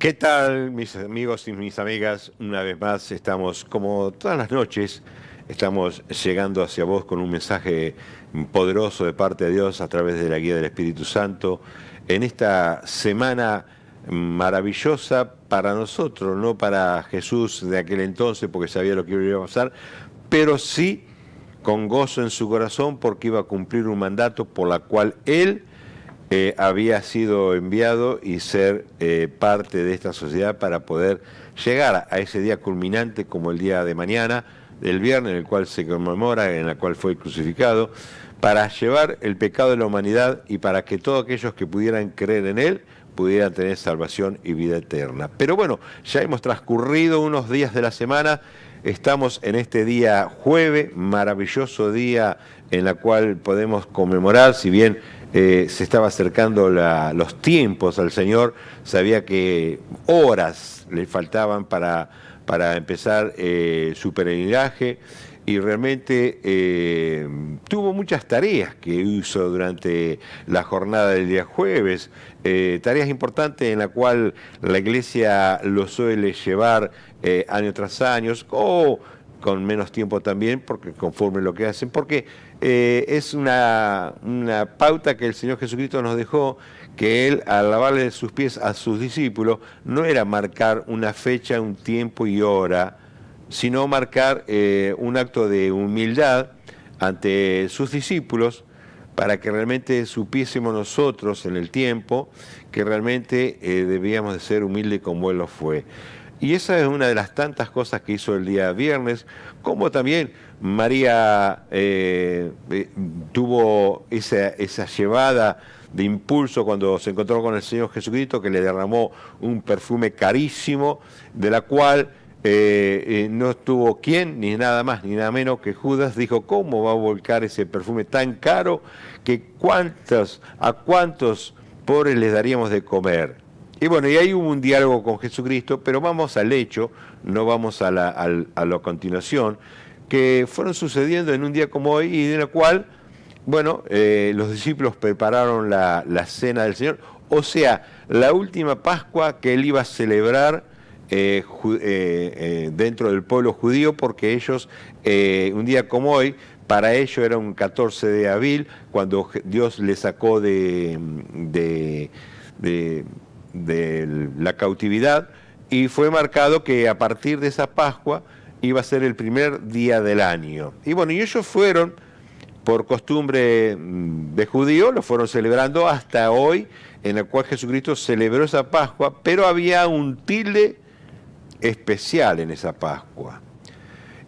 ¿Qué tal, mis amigos y mis amigas? Una vez más estamos, como todas las noches, estamos llegando hacia vos con un mensaje poderoso de parte de Dios a través de la guía del Espíritu Santo en esta semana maravillosa para nosotros, no para Jesús de aquel entonces porque sabía lo que iba a pasar, pero sí con gozo en su corazón porque iba a cumplir un mandato por la cual él había sido enviado y ser parte de esta sociedad para poder llegar a ese día culminante como el día de mañana, del viernes, en el cual se conmemora, en el cual fue crucificado, para llevar el pecado de la humanidad y para que todos aquellos que pudieran creer en él pudieran tener salvación y vida eterna. Pero bueno, ya hemos transcurrido unos días de la semana. Estamos en este día jueves, maravilloso día en el cual podemos conmemorar, si bien se estaba acercando los tiempos al Señor, sabía que horas le faltaban para empezar su peregrinaje y realmente tuvo muchas tareas que hizo durante la jornada del día jueves, tareas importantes en la cual la iglesia lo suele llevar año tras año o con menos tiempo también, porque conforme lo que hacen, porque es una pauta que el Señor Jesucristo nos dejó, que Él, al lavarle sus pies a sus discípulos, no era marcar una fecha, un tiempo y hora, sino marcar un acto de humildad ante sus discípulos, para que realmente supiésemos nosotros en el tiempo que realmente debíamos de ser humildes como Él lo fue. Y esa es una de las tantas cosas que hizo el día viernes, como también María tuvo esa llevada de impulso cuando se encontró con el Señor Jesucristo, que le derramó un perfume carísimo, de la cual no estuvo quien, ni nada más, ni nada menos que Judas, dijo, ¿cómo va a volcar ese perfume tan caro que a cuántos pobres les daríamos de comer? Y bueno, y ahí hubo un diálogo con Jesucristo, pero vamos al hecho, no vamos a la continuación, que fueron sucediendo en un día como hoy y de la cual, bueno, los discípulos prepararon la cena del Señor, o sea, la última Pascua que él iba a celebrar dentro del pueblo judío, porque ellos, un día como hoy, para ellos era un 14 de abril, cuando Dios les sacó de la cautividad, y fue marcado que a partir de esa Pascua iba a ser el primer día del año. Y bueno, y ellos fueron, por costumbre de judío, lo fueron celebrando hasta hoy, en el cual Jesucristo celebró esa Pascua, pero había un tilde especial en esa Pascua.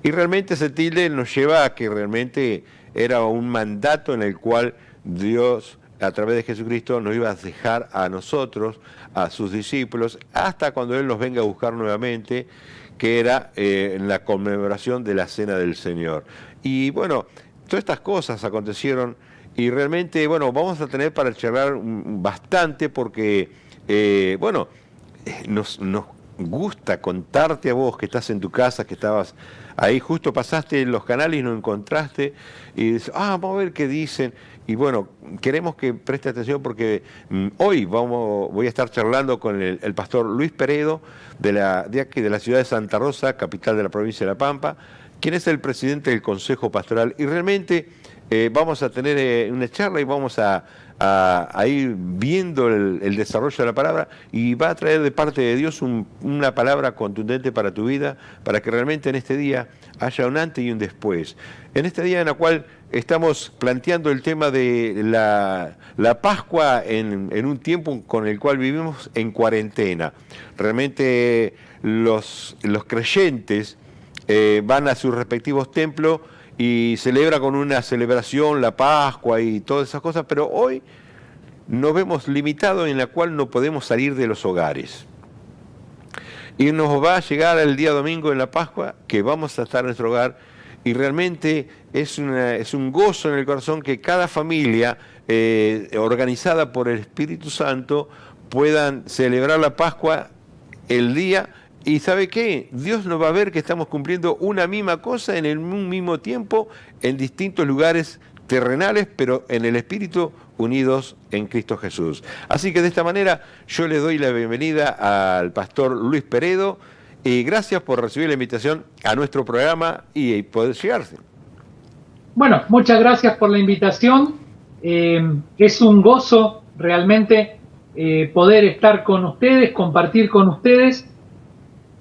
Y realmente ese tilde nos lleva a que realmente era un mandato en el cual Dios, a través de Jesucristo, nos iba a dejar a nosotros, a sus discípulos, hasta cuando Él nos venga a buscar nuevamente, que era en la conmemoración de la Cena del Señor. Y bueno, todas estas cosas acontecieron y realmente, bueno, vamos a tener para charlar bastante porque, bueno, nos gusta contarte a vos que estás en tu casa, que estabas ahí, justo pasaste en los canales y no encontraste, y dices, vamos a ver qué dicen. Y bueno, queremos que preste atención porque hoy voy a estar charlando con el pastor Luis Peredo de aquí de la ciudad de Santa Rosa, capital de la provincia de La Pampa, quien es el presidente del Consejo Pastoral. Y realmente vamos a tener una charla y vamos a ir viendo el desarrollo de la palabra, y va a traer de parte de Dios una palabra contundente para tu vida, para que realmente en este día haya un antes y un después. En este día en el cual estamos planteando el tema de la Pascua en un tiempo con el cual vivimos en cuarentena. Realmente los creyentes van a sus respectivos templos y celebra con una celebración la Pascua y todas esas cosas, pero hoy nos vemos limitados en la cual no podemos salir de los hogares. Y nos va a llegar el día domingo en la Pascua, que vamos a estar en nuestro hogar, y realmente es un gozo en el corazón que cada familia organizada por el Espíritu Santo puedan celebrar la Pascua el día. Y ¿sabe qué? Dios nos va a ver que estamos cumpliendo una misma cosa en un mismo tiempo, en distintos lugares terrenales, pero en el espíritu unidos en Cristo Jesús. Así que de esta manera yo le doy la bienvenida al pastor Luis Peredo y gracias por recibir la invitación a nuestro programa y poder llegarse. Bueno, muchas gracias por la invitación. Es un gozo realmente poder estar con ustedes, compartir con ustedes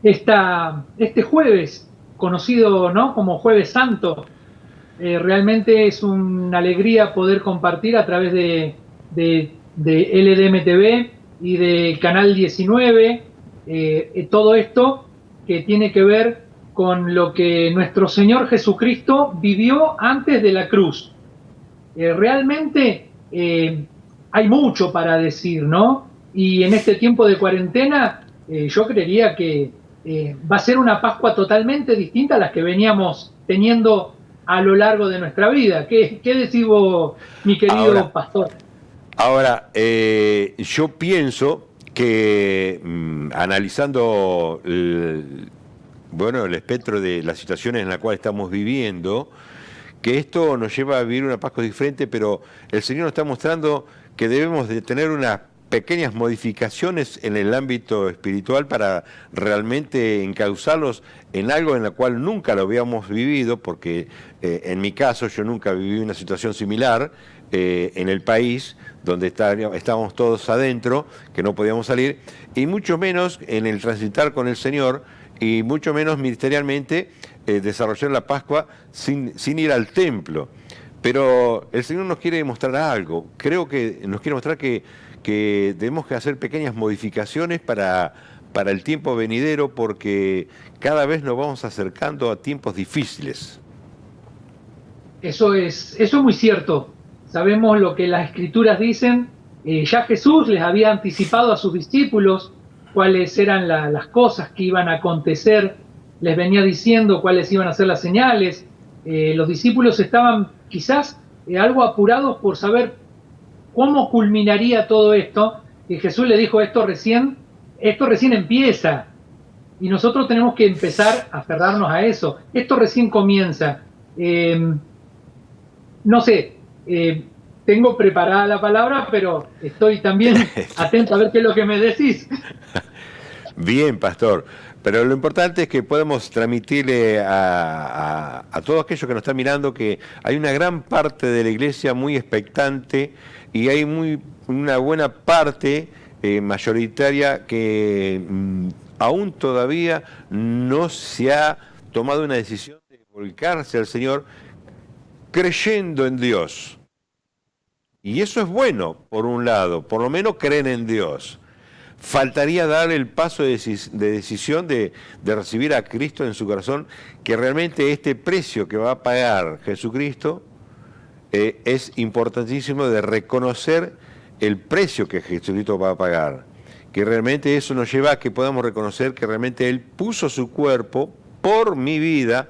este jueves, conocido, ¿no?, como Jueves Santo. Realmente es una alegría poder compartir a través de LDM TV y del Canal 19 todo esto que tiene que ver con lo que nuestro Señor Jesucristo vivió antes de la cruz. Realmente hay mucho para decir, ¿no? Y en este tiempo de cuarentena yo creería que va a ser una Pascua totalmente distinta a las que veníamos teniendo a lo largo de nuestra vida. ¿Qué decís vos, mi querido pastor? Ahora, yo pienso que analizando el espectro de las situaciones en las cuales estamos viviendo, que esto nos lleva a vivir una Pascua diferente, pero el Señor nos está mostrando que debemos de tener unas pequeñas modificaciones en el ámbito espiritual para realmente encauzarlos en algo en lo cual nunca lo habíamos vivido, porque en mi caso yo nunca viví una situación similar en el país, donde estábamos todos adentro, que no podíamos salir, y mucho menos en el transitar con el Señor, y mucho menos ministerialmente desarrollar la Pascua sin ir al templo. Pero el Señor nos quiere mostrar algo. Creo que nos quiere mostrar que debemos que hacer pequeñas modificaciones para el tiempo venidero, porque cada vez nos vamos acercando a tiempos difíciles. Eso es muy cierto. Sabemos lo que las Escrituras dicen. Ya Jesús les había anticipado a sus discípulos cuáles eran las cosas que iban a acontecer, les venía diciendo cuáles iban a ser las señales. Los discípulos estaban quizás algo apurados por saber cómo culminaría todo esto, y Jesús le dijo, esto recién empieza, y nosotros tenemos que empezar a aferrarnos a eso. Esto recién comienza. No sé, tengo preparada la palabra, pero estoy también atento a ver qué es lo que me decís. Bien, pastor. Pero lo importante es que podemos transmitirle a todos aquellos que nos están mirando que hay una gran parte de la iglesia muy expectante y hay una buena parte mayoritaria que aún todavía no se ha tomado una decisión de volcarse al Señor creyendo en Dios. Y eso es bueno, por un lado, por lo menos creen en Dios. Faltaría dar el paso de decisión de recibir a Cristo en su corazón, que realmente este precio que va a pagar Jesucristo es importantísimo, de reconocer el precio que Jesucristo va a pagar. Que realmente eso nos lleva a que podamos reconocer que realmente Él puso su cuerpo por mi vida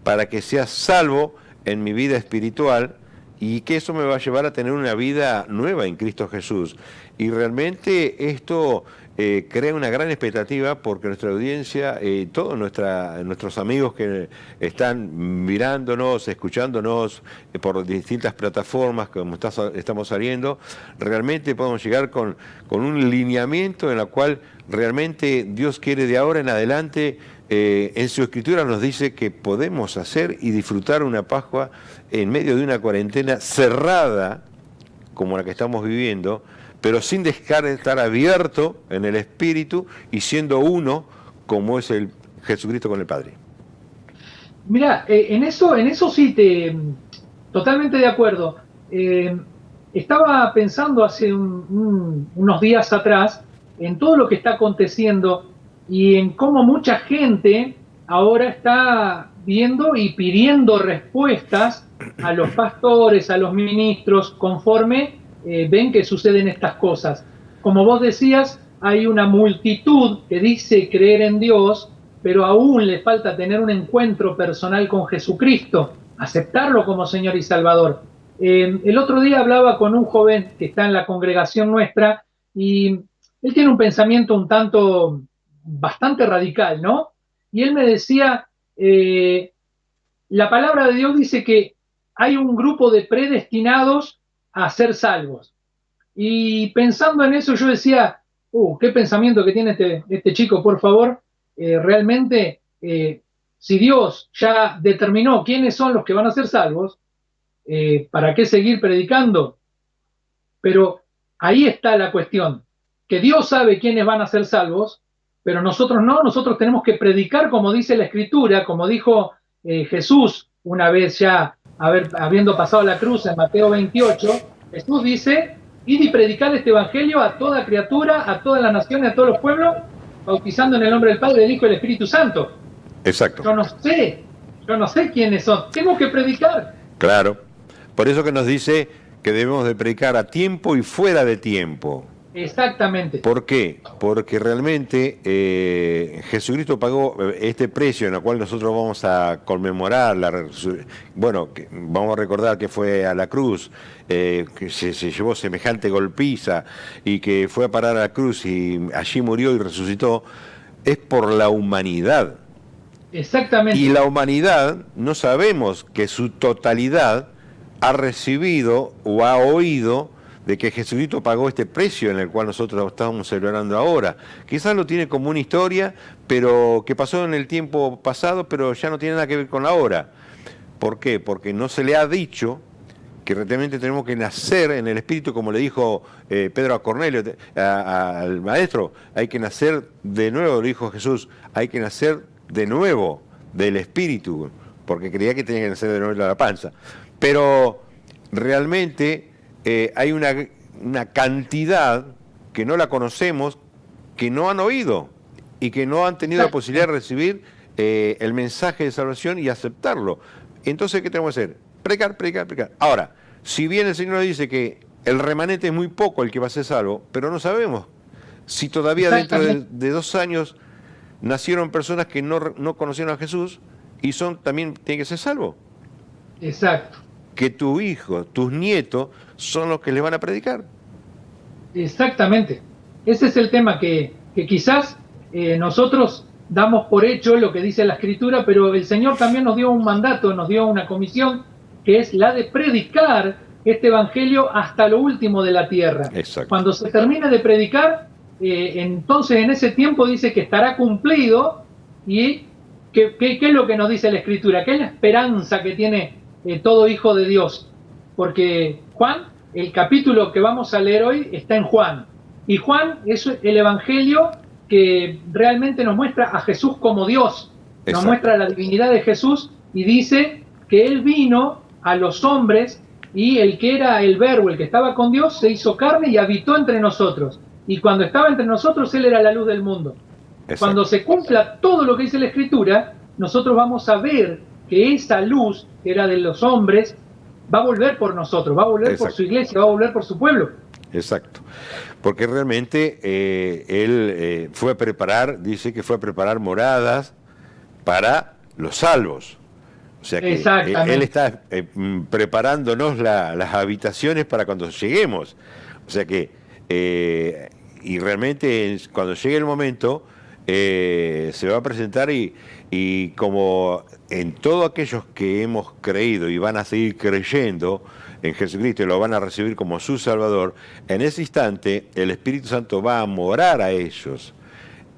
para que sea salvo en mi vida espiritual, y que eso me va a llevar a tener una vida nueva en Cristo Jesús. Y realmente esto crea una gran expectativa, porque nuestra audiencia, todos nuestros amigos que están mirándonos, escuchándonos por distintas plataformas como estamos saliendo, realmente podemos llegar con un lineamiento en el cual realmente Dios quiere de ahora en adelante. En su escritura nos dice que podemos hacer y disfrutar una Pascua en medio de una cuarentena cerrada como la que estamos viviendo, pero sin dejar de estar abierto en el espíritu y siendo uno como es el Jesucristo con el Padre. Mira, en eso sí totalmente de acuerdo. Estaba pensando hace unos días atrás en todo lo que está aconteciendo y en cómo mucha gente ahora está viendo y pidiendo respuestas a los pastores, a los ministros, conforme ven que suceden estas cosas. Como vos decías, hay una multitud que dice creer en Dios, pero aún le falta tener un encuentro personal con Jesucristo, aceptarlo como Señor y Salvador. El otro día hablaba con un joven que está en la congregación nuestra y él tiene un pensamiento un tanto bastante radical, ¿no? Y él me decía, la palabra de Dios dice que hay un grupo de predestinados a ser salvos. Y pensando en eso yo decía, qué pensamiento que tiene este chico, por favor, realmente, si Dios ya determinó quiénes son los que van a ser salvos, ¿para qué seguir predicando? Pero ahí está la cuestión, que Dios sabe quiénes van a ser salvos, pero nosotros no, nosotros tenemos que predicar como dice la Escritura, como dijo Jesús una vez ya habiendo pasado la cruz en Mateo 28, Jesús dice, id y predicar este evangelio a toda criatura, a todas las naciones, a todos los pueblos, bautizando en el nombre del Padre, del Hijo y del Espíritu Santo. Exacto. Yo no sé quiénes son, tengo que predicar. Claro, por eso que nos dice que debemos de predicar a tiempo y fuera de tiempo. Exactamente. ¿Por qué? Porque realmente Jesucristo pagó este precio en el cual nosotros vamos a conmemorar, vamos a recordar que fue a la cruz, que se llevó semejante golpiza y que fue a parar a la cruz y allí murió y resucitó, es por la humanidad. Exactamente. Y la humanidad no sabemos que su totalidad ha recibido o ha oído de que Jesucristo pagó este precio en el cual nosotros estamos celebrando ahora. Quizás lo tiene como una historia, pero que pasó en el tiempo pasado, pero ya no tiene nada que ver con la hora. ¿Por qué? Porque no se le ha dicho que realmente tenemos que nacer en el Espíritu, como le dijo Pedro a Cornelio, al maestro, hay que nacer de nuevo, le dijo Jesús, hay que nacer de nuevo del Espíritu, porque creía que tenía que nacer de nuevo de la panza. Pero realmente hay una cantidad que no la conocemos, que no han oído y que no han tenido la posibilidad de recibir el mensaje de salvación y aceptarlo. Entonces, ¿qué tenemos que hacer? Predicar, predicar, predicar. Ahora, si bien el Señor nos dice que el remanente es muy poco el que va a ser salvo, pero no sabemos si todavía dentro de 2 años nacieron personas que no conocieron a Jesús y también tienen que ser salvos. Exacto. Que tu hijo, tus nietos, son los que le van a predicar. Exactamente. Ese es el tema que quizás nosotros damos por hecho lo que dice la Escritura, pero el Señor también nos dio un mandato, nos dio una comisión, que es la de predicar este evangelio hasta lo último de la tierra. Exacto. Cuando se termine de predicar, entonces en ese tiempo dice que estará cumplido. ¿Y qué es lo que nos dice la Escritura? ¿Qué es la esperanza que tiene todo hijo de Dios? Porque Juan, el capítulo que vamos a leer hoy está en Juan, y Juan es el evangelio que realmente nos muestra a Jesús como Dios. Exacto. Nos muestra la divinidad de Jesús y dice que Él vino a los hombres y el que era el verbo, el que estaba con Dios, se hizo carne y habitó entre nosotros. Y cuando estaba entre nosotros, Él era la luz del mundo. Exacto. Cuando se cumpla todo lo que dice la Escritura, nosotros vamos a ver que esa luz, que era de los hombres, va a volver por nosotros, va a volver Exacto. por su iglesia, va a volver por su pueblo. Exacto. Porque realmente Él fue a preparar, dice que fue a preparar moradas para los salvos. O sea que Él está preparándonos las habitaciones para cuando lleguemos. O sea que, y realmente cuando llegue el momento, se va a presentar y como en todos aquellos que hemos creído y van a seguir creyendo en Jesucristo y lo van a recibir como su Salvador, en ese instante el Espíritu Santo va a morar a ellos.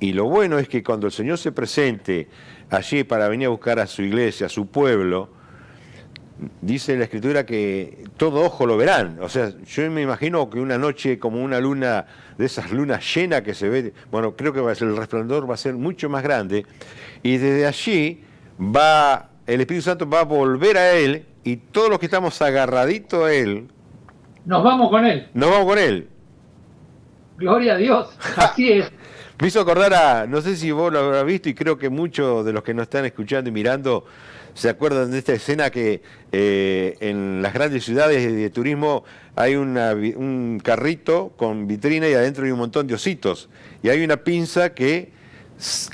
Y lo bueno es que cuando el Señor se presente allí para venir a buscar a su iglesia, a su pueblo, dice la Escritura que todo ojo lo verán. O sea, yo me imagino que una noche como una luna, de esas lunas llenas que se ve, bueno, creo que el resplandor va a ser mucho más grande, y desde allí el Espíritu Santo va a volver a Él, y todos los que estamos agarraditos a Él, nos vamos con Él. Nos vamos con Él. Gloria a Dios, así es. Me hizo acordar no sé si vos lo habrás visto, y creo que muchos de los que nos están escuchando y mirando se acuerdan de esta escena que en las grandes ciudades de turismo hay un carrito con vitrina y adentro hay un montón de ositos. Y hay una pinza que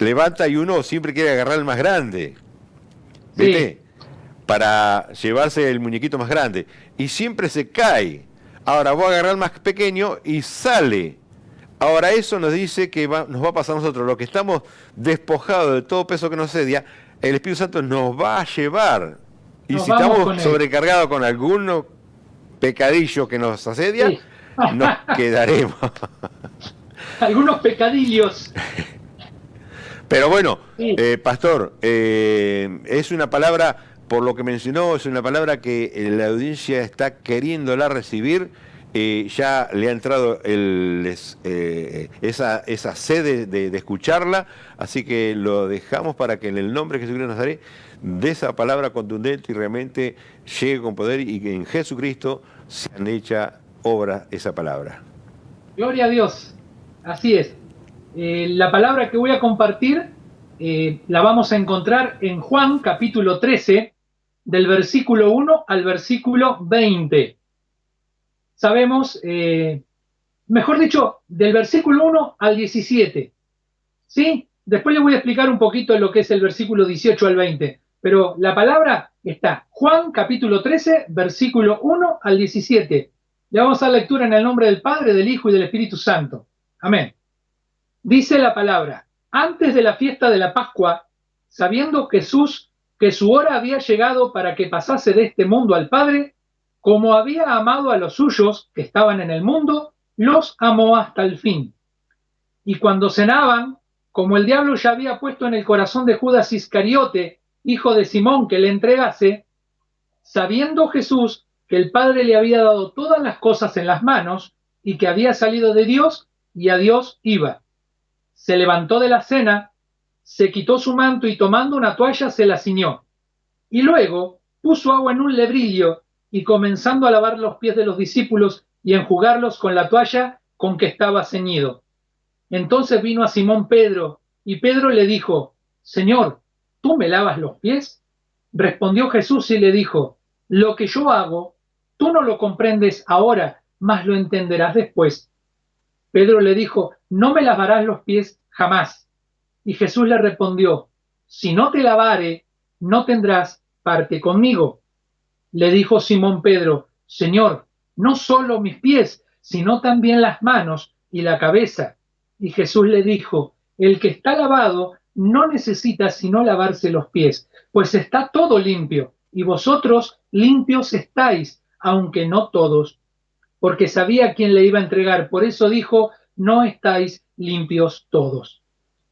levanta y uno siempre quiere agarrar el más grande. ¿Viste? Sí. Para llevarse el muñequito más grande. Y siempre se cae. Ahora voy a agarrar el más pequeño y sale. Ahora eso nos dice que nos va a pasar a nosotros, los que estamos despojados de todo peso que nos sedia, el Espíritu Santo nos va a llevar Y Nos si vamos estamos con él. sobrecargados con alguno pecadillo que nos asedia, Sí. nos quedaremos. Algunos pecadillos. Pero bueno, Sí. pastor, es una palabra, por lo que mencionó, es una palabra que la audiencia está queriéndola recibir. Ya le ha entrado esa sed de escucharla, así que lo dejamos para que en el nombre de Jesucristo de Nazaret de esa palabra contundente y realmente llegue con poder y que en Jesucristo sean hecha obra esa palabra. Gloria a Dios. Así es. La palabra que voy a compartir la vamos a encontrar en Juan capítulo 13, del versículo 1 al versículo 20. Sabemos, mejor dicho, del versículo 1 al 17. ¿Sí? Después les voy a explicar un poquito lo que es el versículo 18 al 20. Pero la palabra está, Juan capítulo 13, versículo 1 al 17. Le vamos a dar lectura en el nombre del Padre, del Hijo y del Espíritu Santo. Amén. Dice la palabra, antes de la fiesta de la Pascua, sabiendo Jesús que su hora había llegado para que pasase de este mundo al Padre, como había amado a los suyos que estaban en el mundo, los amó hasta el fin. Y cuando cenaban, como el diablo ya había puesto en el corazón de Judas Iscariote, hijo de Simón, que le entregase, sabiendo Jesús que el Padre le había dado todas las cosas en las manos y que había salido de Dios y a Dios iba. Se levantó de la cena, se quitó su manto y tomando una toalla se la ciñó. Y luego puso agua en un lebrillo y comenzando a lavar los pies de los discípulos y enjugarlos con la toalla con que estaba ceñido. Entonces vino a Simón Pedro, y Pedro le dijo, Señor, ¿tú me lavas los pies? Respondió Jesús y le dijo, lo que yo hago, tú no lo comprendes ahora, mas lo entenderás después. Pedro le dijo, no me lavarás los pies jamás. Y Jesús le respondió, si no te lavare, no tendrás parte conmigo. Le dijo Simón Pedro, Señor, no solo mis pies, sino también las manos y la cabeza. Y Jesús le dijo, el que está lavado no necesita sino lavarse los pies, pues está todo limpio, y vosotros limpios estáis, aunque no todos, porque sabía quién le iba a entregar. Por eso dijo, no estáis limpios todos.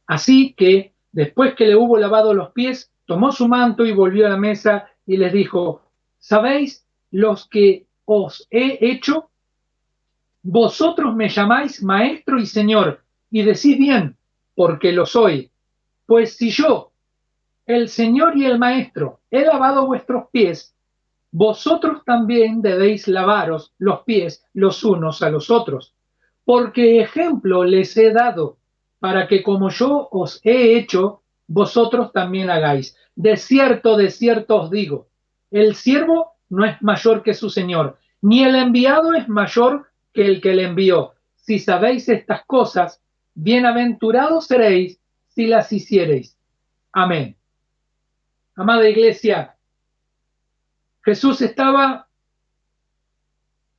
Así que, después que le hubo lavado los pies, tomó su manto y volvió a la mesa y les dijo, ¿sabéis los que os he hecho? Vosotros me llamáis maestro y señor, y decís bien, porque lo soy. Pues si yo, el señor y el maestro, he lavado vuestros pies, vosotros también debéis lavaros los pies los unos a los otros, porque ejemplo les he dado, para que como yo os he hecho, vosotros también hagáis. De cierto os digo, el siervo no es mayor que su señor, ni el enviado es mayor que el que le envió. Si sabéis estas cosas, bienaventurados seréis si las hiciereis. Amén. Amada iglesia, Jesús estaba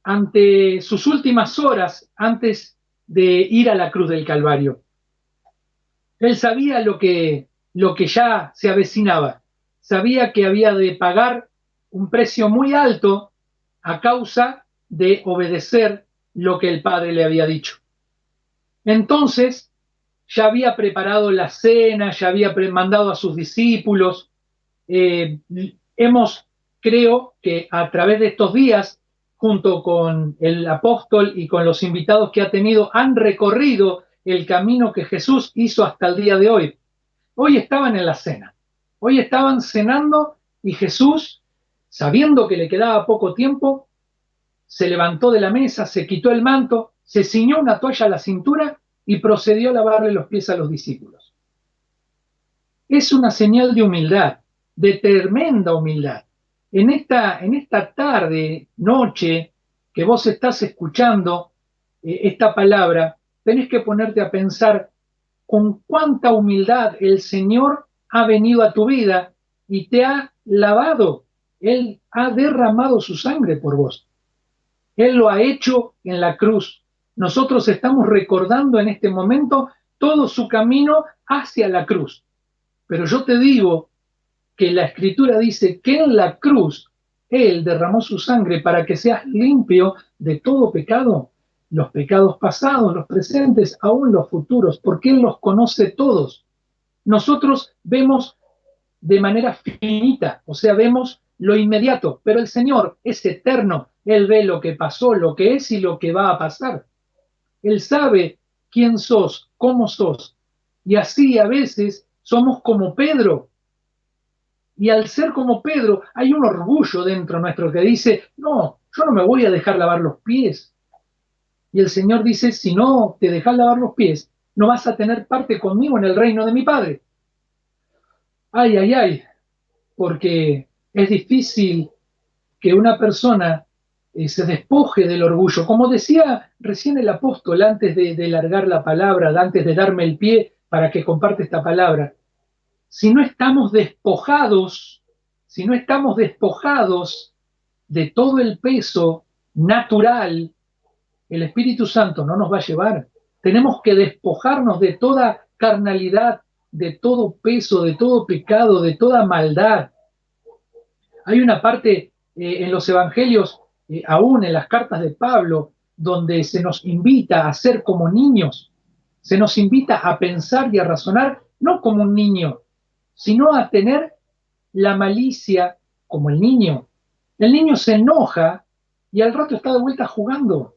ante sus últimas horas antes de ir a la cruz del Calvario. Él sabía lo que ya se avecinaba, sabía que había de pagar un precio muy alto a causa de obedecer lo que el Padre le había dicho. Entonces, ya había preparado la cena, ya había mandado a sus discípulos. Creo que a través de estos días, junto con el apóstol y con los invitados que ha tenido, han recorrido el camino que Jesús hizo hasta el día de hoy. Hoy estaban en la cena, hoy estaban cenando y Jesús, sabiendo que le quedaba poco tiempo, se levantó de la mesa, se quitó el manto, se ciñó una toalla a la cintura y procedió a lavarle los pies a los discípulos. Es una señal de humildad, de tremenda humildad. En esta tarde, noche, que vos estás escuchando esta palabra, tenés que ponerte a pensar con cuánta humildad el Señor ha venido a tu vida y te ha lavado. Él ha derramado su sangre por vos. Él lo ha hecho en la cruz. Nosotros estamos recordando en este momento todo su camino hacia la cruz. Pero yo te digo que la Escritura dice que en la cruz Él derramó su sangre para que seas limpio de todo pecado, los pecados pasados, los presentes, aún los futuros, porque Él los conoce todos. Nosotros vemos de manera finita, o sea, vemos lo inmediato, pero el Señor es eterno. Él ve lo que pasó, lo que es y lo que va a pasar. Él sabe quién sos, cómo sos. Y así a veces somos como Pedro. Y al ser como Pedro, hay un orgullo dentro nuestro que dice, no, yo no me voy a dejar lavar los pies. Y el Señor dice, si no te dejas lavar los pies, no vas a tener parte conmigo en el reino de mi Padre. Ay, ay, ay, porque es difícil que una persona se despoje del orgullo. Como decía recién el apóstol antes de largar la palabra, antes de darme el pie para que comparte esta palabra, si no estamos despojados, si no estamos despojados de todo el peso natural, el Espíritu Santo no nos va a llevar. Tenemos que despojarnos de toda carnalidad, de todo peso, de todo pecado, de toda maldad. Hay una parte en los evangelios, aún en las cartas de Pablo, donde se nos invita a ser como niños, se nos invita a pensar y a razonar no como un niño, sino a tener la malicia como el niño. El niño se enoja y al rato está de vuelta jugando,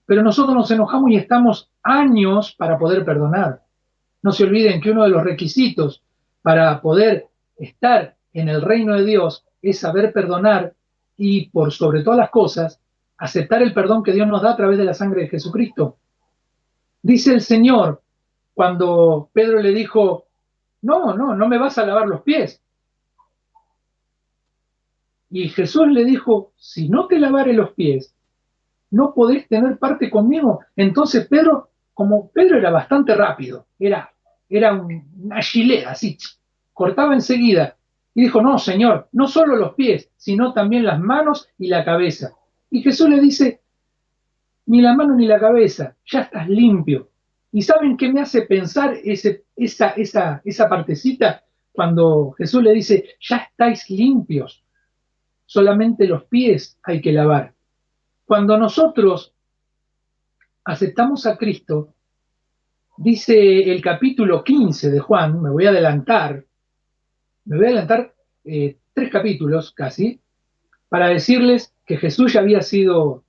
pero nosotros nos enojamos y estamos años para poder perdonar. No se olviden que uno de los requisitos para poder estar en el reino de Dios es saber perdonar y, por sobre todas las cosas, aceptar el perdón que Dios nos da a través de la sangre de Jesucristo. Dice el Señor, cuando Pedro le dijo, no me vas a lavar los pies. Y Jesús le dijo, si no te lavare los pies, no podés tener parte conmigo. Entonces Pedro, como Pedro era bastante rápido, era una chilera, así, cortaba enseguida. Y dijo, no, Señor, no solo los pies, sino también las manos y la cabeza. Y Jesús le dice, ni la mano ni la cabeza, ya estás limpio. ¿Y saben qué me hace pensar esa partecita? Cuando Jesús le dice, ya estáis limpios, solamente los pies hay que lavar. Cuando nosotros aceptamos a Cristo, dice el capítulo 15 de Juan, me voy a adelantar 3 capítulos casi, para decirles que Jesús ya había sido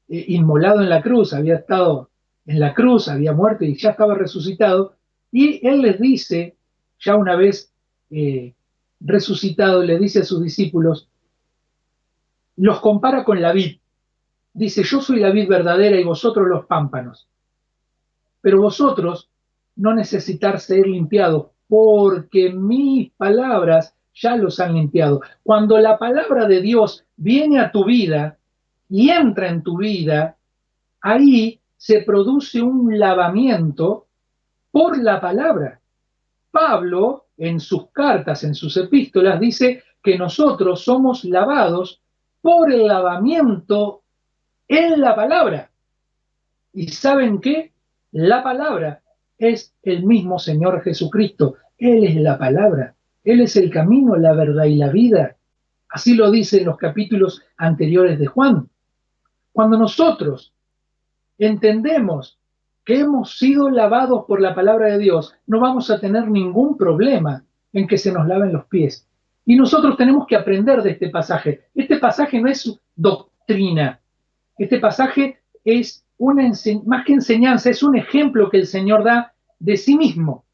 inmolado en la cruz, había estado en la cruz, había muerto y ya estaba resucitado, y Él les dice, ya una vez resucitado, les dice a sus discípulos, los compara con la vid. Dice, yo soy la vid verdadera y vosotros los pámpanos. Pero vosotros no necesitáis ser limpiados, porque mis palabras ya los han limpiado. Cuando la palabra de Dios viene a tu vida y entra en tu vida, ahí se produce un lavamiento por la palabra. Pablo, en sus cartas, en sus epístolas, dice que nosotros somos lavados por el lavamiento en la palabra. ¿Y saben qué? La palabra es el mismo Señor Jesucristo. Él es la palabra. Él es el camino, la verdad y la vida. Así lo dice en los capítulos anteriores de Juan. Cuando nosotros entendemos que hemos sido lavados por la palabra de Dios, no vamos a tener ningún problema en que se nos laven los pies. Y nosotros tenemos que aprender de este pasaje. Este pasaje no es doctrina. Este pasaje es más que enseñanza, es un ejemplo que el Señor da de sí mismo.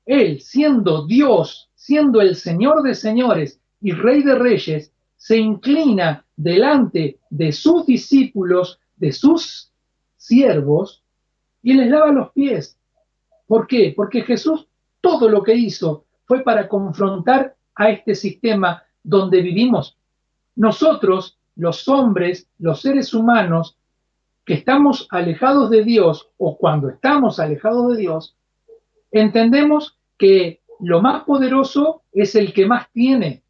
Él, siendo Dios, siendo el Señor de señores y Rey de reyes, se inclina delante de sus discípulos, de sus siervos, y les lava los pies. ¿Por qué? Porque Jesús todo lo que hizo fue para confrontar a este sistema donde vivimos. Nosotros, los hombres, los seres humanos, que estamos alejados de Dios, o cuando estamos alejados de Dios, entendemos que lo más poderoso es el que más tiene.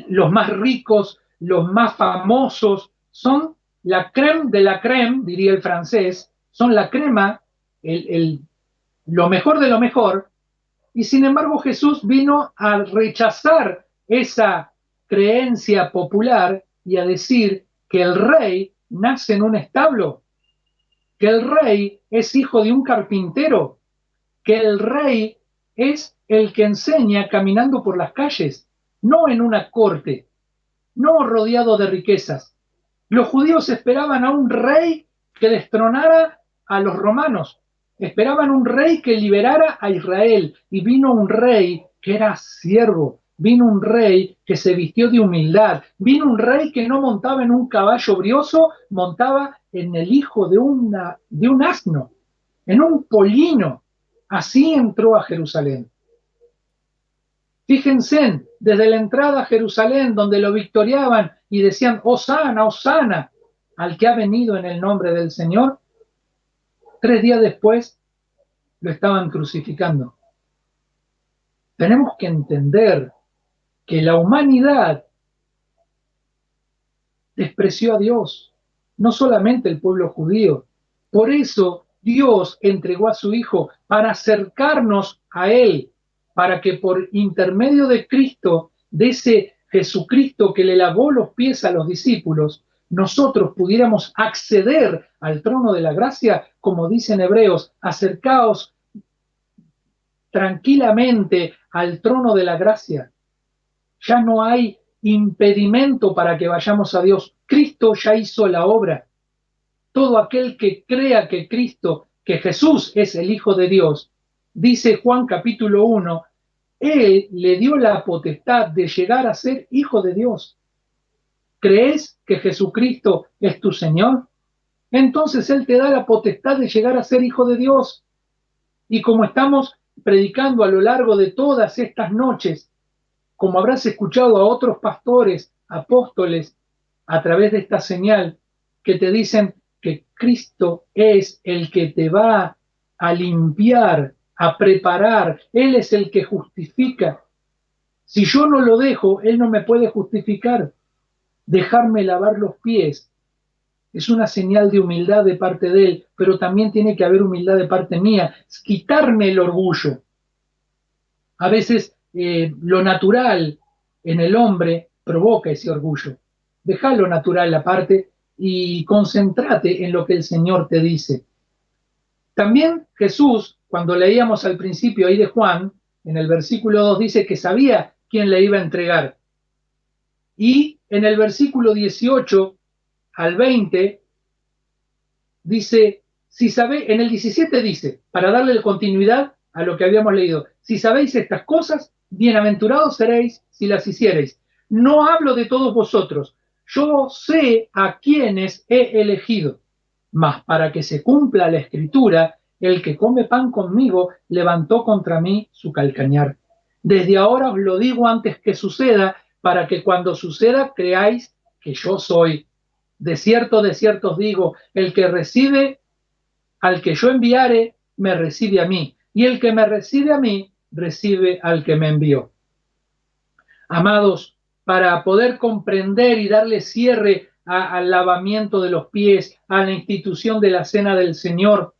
Los más ricos, los más famosos, son la crème de la crème, diría el francés, son la crema, lo mejor de lo mejor, Y sin embargo Jesús vino a rechazar esa creencia popular y a decir que el rey nace en un establo, que el rey es hijo de un carpintero, que el rey es el que enseña caminando por las calles, no en una corte, no rodeado de riquezas. Los judíos esperaban a un rey que destronara a los romanos, esperaban un rey que liberara a Israel, y vino un rey que era siervo, vino un rey que se vistió de humildad, vino un rey que no montaba en un caballo brioso, montaba en el hijo de un asno, en un pollino. Así entró a Jerusalén. Fíjense, desde la entrada a Jerusalén, donde lo victoriaban y decían, Hosana, Hosana, al que ha venido en el nombre del Señor, 3 días después lo estaban crucificando. Tenemos que entender que la humanidad despreció a Dios, no solamente el pueblo judío. Por eso Dios entregó a su Hijo para acercarnos a Él, para que por intermedio de Cristo, de ese Jesucristo que le lavó los pies a los discípulos, nosotros pudiéramos acceder al trono de la gracia, como dicen Hebreos, acercaos tranquilamente al trono de la gracia. Ya no hay impedimento para que vayamos a Dios. Cristo ya hizo la obra. Todo aquel que crea que Cristo, que Jesús es el Hijo de Dios, dice Juan capítulo 1, Él le dio la potestad de llegar a ser Hijo de Dios. ¿Crees que Jesucristo es tu Señor? Entonces Él te da la potestad de llegar a ser Hijo de Dios. Y como estamos predicando a lo largo de todas estas noches, como habrás escuchado a otros pastores, apóstoles, a través de esta señal, que te dicen que Cristo es el que te va a limpiar, a preparar, Él es el que justifica. Si yo no lo dejo, Él no me puede justificar. Dejarme lavar los pies es una señal de humildad de parte de Él, pero también tiene que haber humildad de parte mía, es quitarme el orgullo. A veces lo natural en el hombre provoca ese orgullo. Deja lo natural aparte y concéntrate en lo que el Señor te dice. También Jesús, cuando leíamos al principio ahí de Juan, en el versículo 2 dice que sabía quién le iba a entregar. Y en el versículo 18 al 20 dice, si sabéis, en el 17 dice, para darle continuidad a lo que habíamos leído, si sabéis estas cosas, bienaventurados seréis si las hiciereis. No hablo de todos vosotros, yo sé a quienes he elegido, mas para que se cumpla la escritura, el que come pan conmigo levantó contra mí su calcañar. Desde ahora os lo digo antes que suceda, para que cuando suceda creáis que yo soy. De cierto os digo, el que recibe al que yo enviare, me recibe a mí, y el que me recibe a mí, recibe al que me envió. Amados, para poder comprender y darle cierre al lavamiento de los pies, a la institución de la cena del Señor,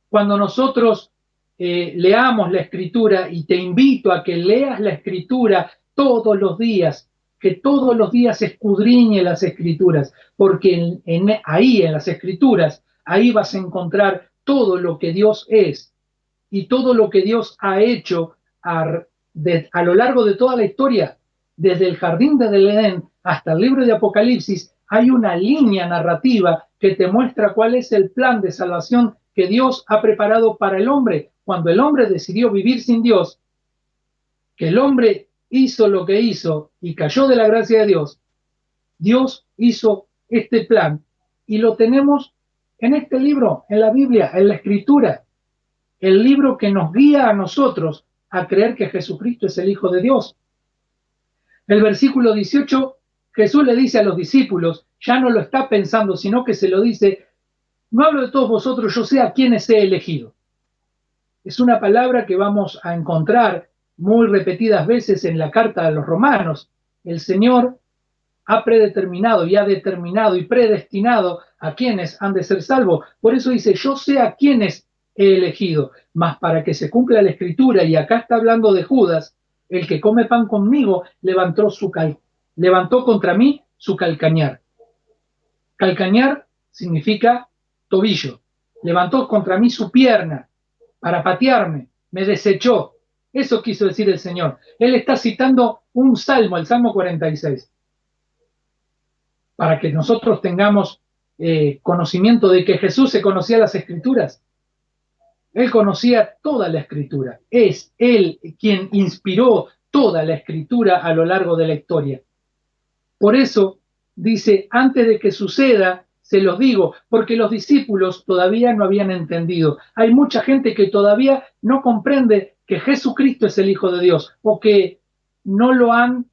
cuando nosotros leamos la Escritura, y te invito a que leas la Escritura todos los días, que todos los días escudriñe las Escrituras, porque ahí en las Escrituras, ahí vas a encontrar todo lo que Dios es y todo lo que Dios ha hecho a lo largo de toda la historia, desde el jardín del Edén hasta el libro de Apocalipsis. Hay una línea narrativa que te muestra cuál es el plan de salvación que Dios ha preparado para el hombre. Cuando el hombre decidió vivir sin Dios, que el hombre hizo lo que hizo y cayó de la gracia de Dios, Dios hizo este plan y lo tenemos en este libro, en la Biblia, en la Escritura, el libro que nos guía a nosotros a creer que Jesucristo es el Hijo de Dios. El versículo 18, Jesús le dice a los discípulos, ya no lo está pensando, sino que se lo dice, no hablo de todos vosotros, yo sé a quiénes he elegido. Es una palabra que vamos a encontrar muy repetidas veces en la carta a los romanos. El Señor ha predeterminado y ha determinado y predestinado a quienes han de ser salvos. Por eso dice, yo sé a quienes he elegido. Mas para que se cumpla la escritura, y acá está hablando de Judas, el que come pan conmigo levantó contra mí su calcañar. Calcañar significa tobillo. Levantó contra mí su pierna para patearme, me desechó. Eso quiso decir el Señor. Él está citando un salmo, el Salmo 46, para que nosotros tengamos conocimiento de que Jesús se conocía las Escrituras. Él conocía toda la Escritura. Es Él quien inspiró toda la Escritura a lo largo de la historia. Por eso dice, antes de que suceda, se los digo, porque los discípulos todavía no habían entendido. Hay mucha gente que todavía no comprende que Jesucristo es el Hijo de Dios, o que no lo han,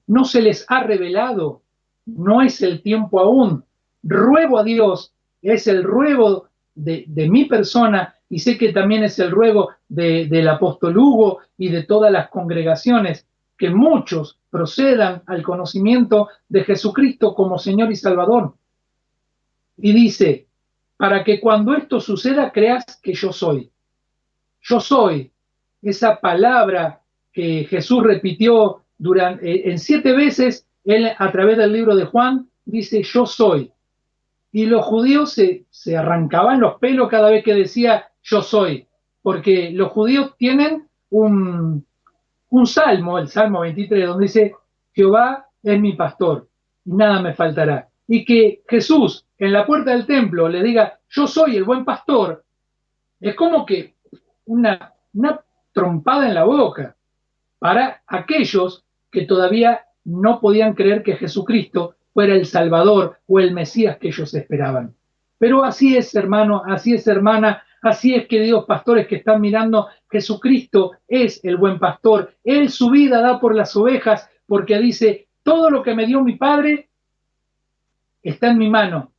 no se les ha revelado. No es el tiempo aún. Ruego a Dios, es el ruego de mi persona, y sé que también es el ruego del apóstol Hugo y de todas las congregaciones, que muchos procedan al conocimiento de Jesucristo como Señor y Salvador. Y dice, para que cuando esto suceda creas que yo soy. Yo soy, esa palabra que Jesús repitió en 7 veces, él a través del libro de Juan dice yo soy. Y los judíos se arrancaban los pelos cada vez que decía yo soy, porque los judíos tienen un salmo, el Salmo 23, donde dice Jehová es mi pastor y nada me faltará. Y que Jesús en la puerta del templo le diga yo soy el buen pastor, es como que una trompada en la boca para aquellos que todavía no podían creer que Jesucristo fuera el Salvador o el Mesías que ellos esperaban. Pero así es, hermano, así es, hermana, así es, queridos pastores que están mirando, Jesucristo es el buen pastor. Él su vida da por las ovejas, porque dice, todo lo que me dio mi Padre está en mi mano,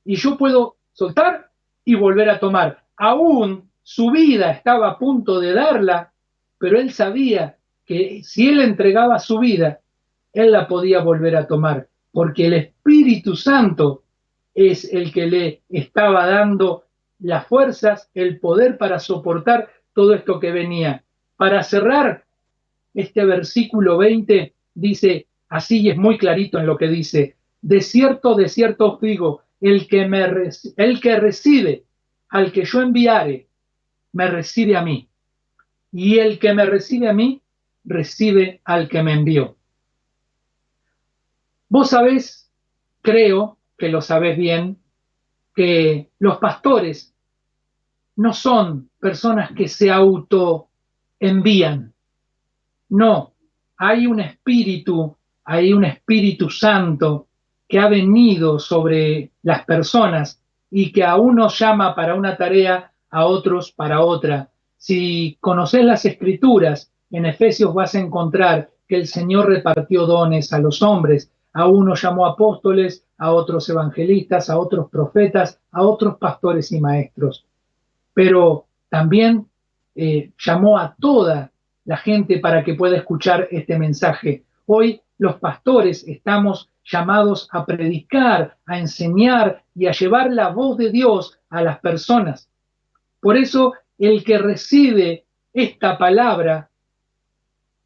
y yo puedo soltar y volver a tomar. Aún su vida estaba a punto de darla, pero él sabía que si él entregaba su vida, él la podía volver a tomar, porque el Espíritu Santo es el que le estaba dando las fuerzas, el poder para soportar todo esto que venía. Para cerrar, este versículo 20 dice, así y es muy clarito en lo que dice, de cierto os digo, el que recibe al que yo enviare, me recibe a mí. Y el que me recibe a mí, recibe al que me envió. Vos sabés, creo que lo sabés bien, que los pastores no son personas que se autoenvían. No, hay un espíritu santo que ha venido sobre las personas y que a unos llama para una tarea, a otros para otra. Si conocés las Escrituras, en Efesios vas a encontrar que el Señor repartió dones a los hombres. A unos llamó apóstoles, a otros evangelistas, a otros profetas, a otros pastores y maestros. Pero también llamó a toda la gente para que pueda escuchar este mensaje. Hoy los pastores estamos llamados a predicar, a enseñar y a llevar la voz de Dios a las personas. Por eso el que recibe esta palabra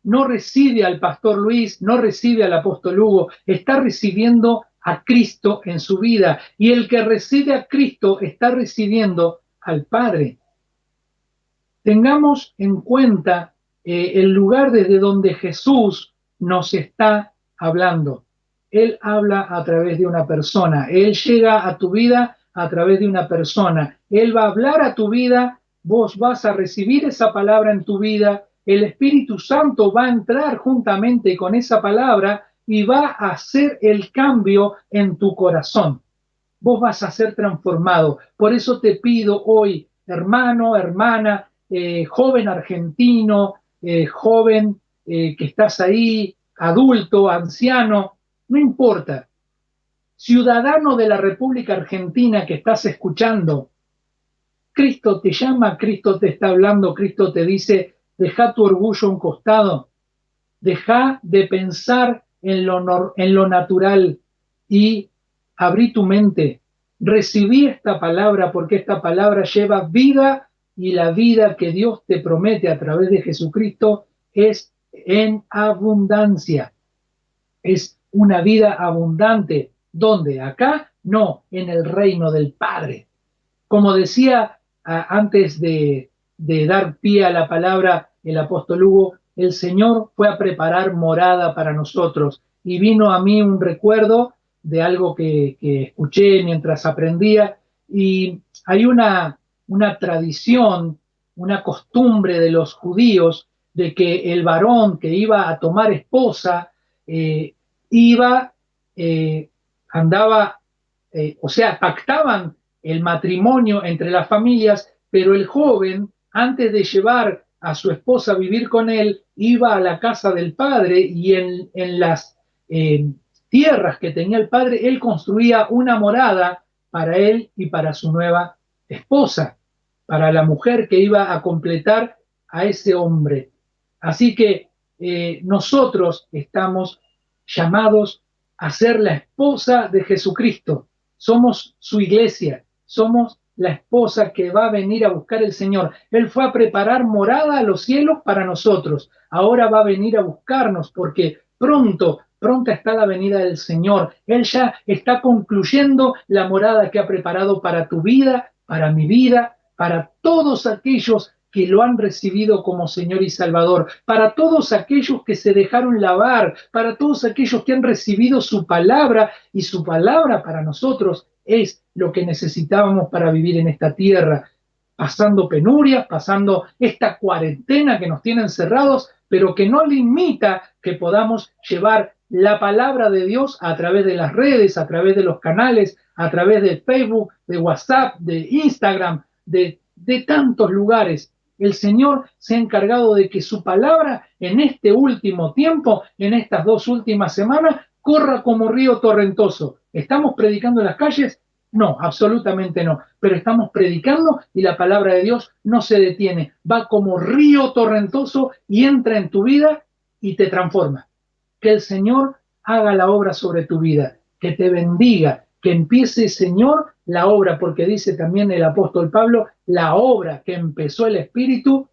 no recibe al pastor Luis, no recibe al apóstol Hugo, está recibiendo a Cristo en su vida. Y el que recibe a Cristo está recibiendo al Padre. Tengamos en cuenta el lugar desde donde Jesús nos está hablando. Él habla a través de una persona. Él llega a tu vida a través de una persona. Él va a hablar a tu vida, vos vas a recibir esa palabra en tu vida. El Espíritu Santo va a entrar juntamente con esa palabra y va a hacer el cambio en tu corazón. Vos vas a ser transformado. Por eso te pido hoy, hermano, hermana, joven argentino, joven que estás ahí, adulto, anciano, no importa. Ciudadano de la República Argentina que estás escuchando, Cristo te llama, Cristo te está hablando, Cristo te dice, deja tu orgullo a un costado, deja de pensar en lo natural y abrí tu mente, recibí esta palabra porque esta palabra lleva vida y la vida que Dios te promete a través de Jesucristo es en abundancia. Es una vida abundante. ¿Dónde? ¿Acá? No, en el reino del Padre. Como decía antes de dar pie a la palabra el apóstol Hugo, el Señor fue a preparar morada para nosotros y vino a mí un recuerdo de algo que escuché mientras aprendía, y hay una tradición, una costumbre de los judíos de que el varón que iba a tomar esposa iba, andaba, o sea, pactaban el matrimonio entre las familias, pero el joven, antes de llevar a su esposa a vivir con él, iba a la casa del padre y en las tierras que tenía el padre, él construía una morada para él y para su nueva esposa, para la mujer que iba a completar a ese hombre. Así que nosotros estamos llamados a ser la esposa de Jesucristo. Somos su iglesia, somos la esposa que va a venir a buscar el Señor. Él fue a preparar morada a los cielos para nosotros. Ahora va a venir a buscarnos porque pronta está la venida del Señor. Él ya está concluyendo la morada que ha preparado para tu vida, para mi vida, para todos aquellos que lo han recibido como Señor y Salvador, para todos aquellos que se dejaron lavar, para todos aquellos que han recibido su palabra, y su palabra para nosotros es lo que necesitábamos para vivir en esta tierra, pasando penurias, pasando esta cuarentena que nos tiene encerrados, pero que no limita que podamos llevar la palabra de Dios a través de las redes, a través de los canales, a través de Facebook, de WhatsApp, de Instagram, de tantos lugares. El Señor se ha encargado de que su palabra en este último tiempo, en estas 2 últimas semanas, corra como río torrentoso. ¿Estamos predicando en las calles? No, absolutamente no. Pero estamos predicando y la palabra de Dios no se detiene. Va como río torrentoso y entra en tu vida y te transforma. Que el Señor haga la obra sobre tu vida, que te bendiga, que empiece, Señor, la obra, porque dice también el apóstol Pablo, la obra que empezó el Espíritu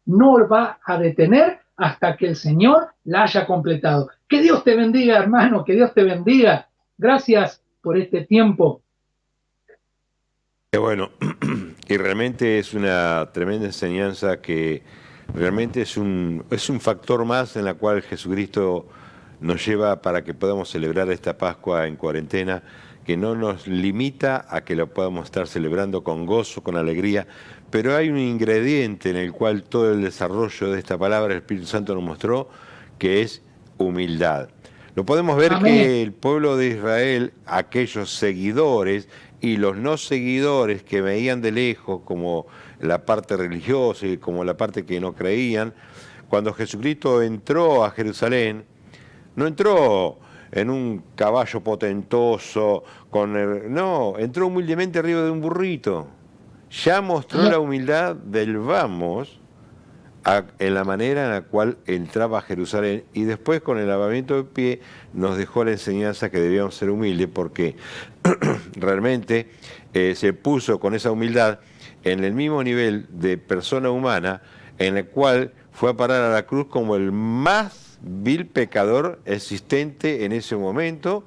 no va a detener hasta que el Señor la haya completado. Que Dios te bendiga, hermano, que Dios te bendiga. Gracias por este tiempo. Qué bueno, y realmente es una tremenda enseñanza que realmente es un factor más en la cual Jesucristo nos lleva para que podamos celebrar esta Pascua en cuarentena, que no nos limita a que lo podamos estar celebrando con gozo, con alegría, pero hay un ingrediente en el cual todo el desarrollo de esta palabra el Espíritu Santo nos mostró, que es humildad. Lo podemos ver. Amén. Que el pueblo de Israel, aquellos seguidores y los no seguidores que veían de lejos como la parte religiosa y como la parte que no creían, cuando Jesucristo entró a Jerusalén, no entró en un caballo potentoso, no, entró humildemente arriba de un burrito. Ya mostró la humildad del vamos en la manera en la cual entraba a Jerusalén, y después con el lavamiento de pie nos dejó la enseñanza que debíamos ser humildes, porque realmente se puso con esa humildad en el mismo nivel de persona humana, en el cual fue a parar a la cruz como el más vil pecador existente en ese momento,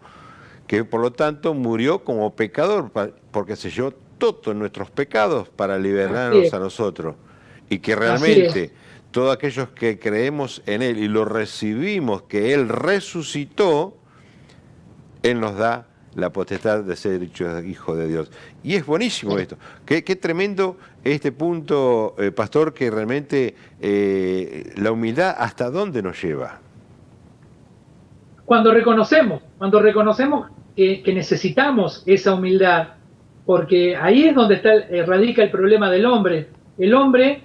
que por lo tanto murió como pecador, porque se llevó todos nuestros pecados para liberarnos a nosotros, y que realmente todos aquellos que creemos en Él y lo recibimos, que Él resucitó, Él nos da la potestad de ser hecho hijo de Dios. Y es buenísimo esto. Qué tremendo este punto, pastor, que realmente la humildad hasta dónde nos lleva. Cuando reconocemos que necesitamos esa humildad, porque ahí es donde radica el problema del hombre. El hombre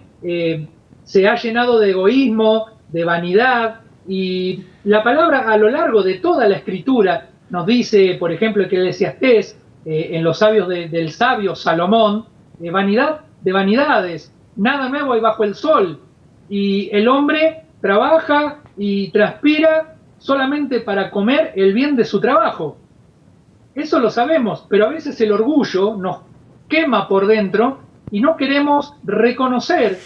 se ha llenado de egoísmo, de vanidad, y la palabra a lo largo de toda la Escritura nos dice, por ejemplo, Eclesiastés, en los sabios del sabio Salomón, vanidad de vanidades, nada nuevo hay bajo el sol, y el hombre trabaja y transpira solamente para comer el bien de su trabajo. Eso lo sabemos, pero a veces el orgullo nos quema por dentro y no queremos reconocer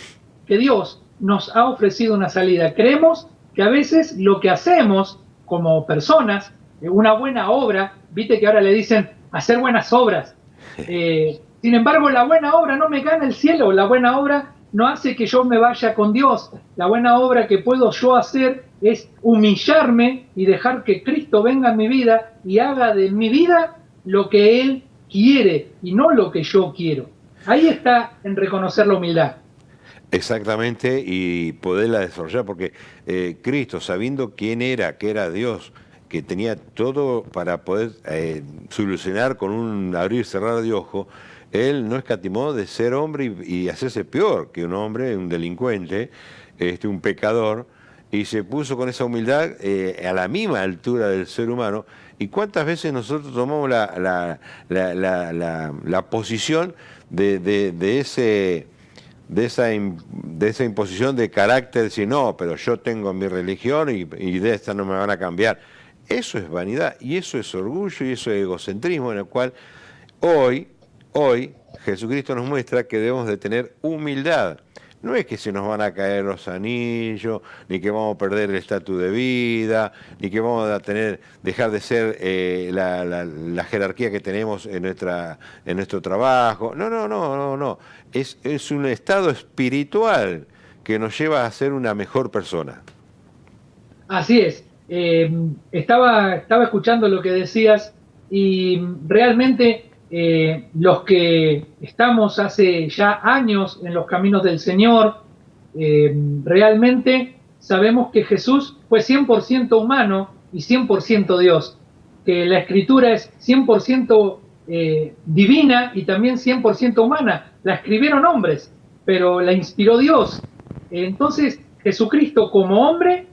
que Dios nos ha ofrecido una salida. Creemos que a veces lo que hacemos como personas, una buena obra, viste que ahora le dicen hacer buenas obras. Sin embargo, la buena obra no me gana el cielo, la buena obra no hace que yo me vaya con Dios. La buena obra que puedo yo hacer es humillarme y dejar que Cristo venga a mi vida y haga de mi vida lo que Él quiere y no lo que yo quiero. Ahí está en reconocer la humildad. Exactamente, y poderla desarrollar, porque Cristo, sabiendo quién era, que era Dios, que tenía todo para poder solucionar con un abrir y cerrar de ojo, Él no escatimó de ser hombre y hacerse peor que un hombre, un delincuente, un pecador, y se puso con esa humildad a la misma altura del ser humano. ¿Y cuántas veces nosotros tomamos la posición de ese de esa imposición de carácter, decir, no, pero yo tengo mi religión y de esta no me van a cambiar? Eso es vanidad y eso es orgullo y eso es egocentrismo, en el cual hoy Jesucristo nos muestra que debemos de tener humildad. No es que se nos van a caer los anillos, ni que vamos a perder el estatus de vida, ni que vamos a dejar de ser la jerarquía que tenemos en nuestro trabajo. No, no, no, no, no. Es un estado espiritual que nos lleva a ser una mejor persona. Así es. Estaba escuchando lo que decías y realmente los que estamos hace ya años en los caminos del Señor, realmente sabemos que Jesús fue 100% humano y 100% Dios, que la Escritura es 100% divina y también 100% humana. La escribieron hombres, pero la inspiró Dios. Entonces, Jesucristo como hombre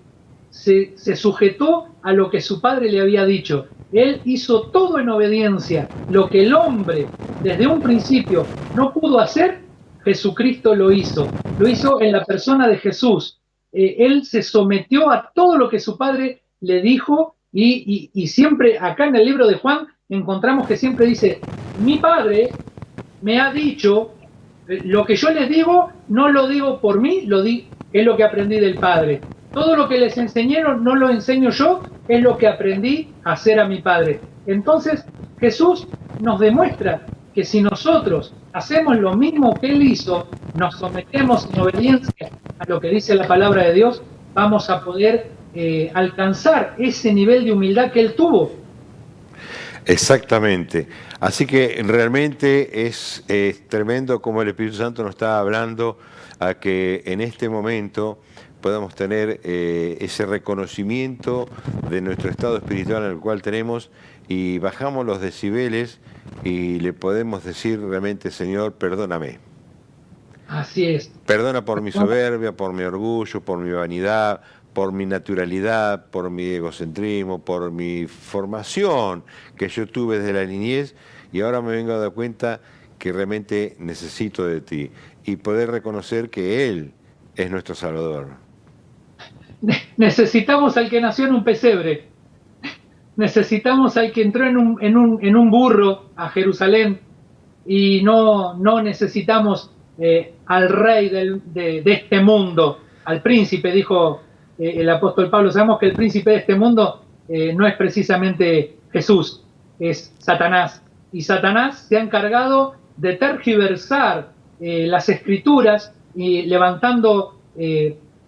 se sujetó a lo que su padre le había dicho. Él hizo todo en obediencia. Lo que el hombre desde un principio no pudo hacer, Jesucristo lo hizo. Lo hizo en la persona de Jesús. Él se sometió a todo lo que su padre le dijo y siempre acá en el libro de Juan encontramos que siempre dice, mi padre me ha dicho, lo que yo les digo no lo digo por mí, es lo que aprendí del padre. Todo lo que les enseñé no lo enseño yo, es lo que aprendí a hacer a mi Padre. Entonces, Jesús nos demuestra que si nosotros hacemos lo mismo que Él hizo, nos sometemos en obediencia a lo que dice la palabra de Dios, vamos a poder alcanzar ese nivel de humildad que Él tuvo. Exactamente. Así que realmente es tremendo como el Espíritu Santo nos está hablando a que en este momento podamos tener ese reconocimiento de nuestro estado espiritual en el cual tenemos y bajamos los decibeles y le podemos decir realmente, Señor, perdóname. Así es. Perdona por mi soberbia, por mi orgullo, por mi vanidad, por mi naturalidad, por mi egocentrismo, por mi formación que yo tuve desde la niñez y ahora me vengo a dar cuenta que realmente necesito de ti y poder reconocer que Él es nuestro Salvador. Necesitamos al que nació en un pesebre. Necesitamos al que entró en un burro a Jerusalén y no necesitamos al rey de este mundo, al príncipe, dijo el apóstol Pablo. Sabemos que el príncipe de este mundo no es precisamente Jesús, es Satanás. Y Satanás se ha encargado de tergiversar las escrituras y levantando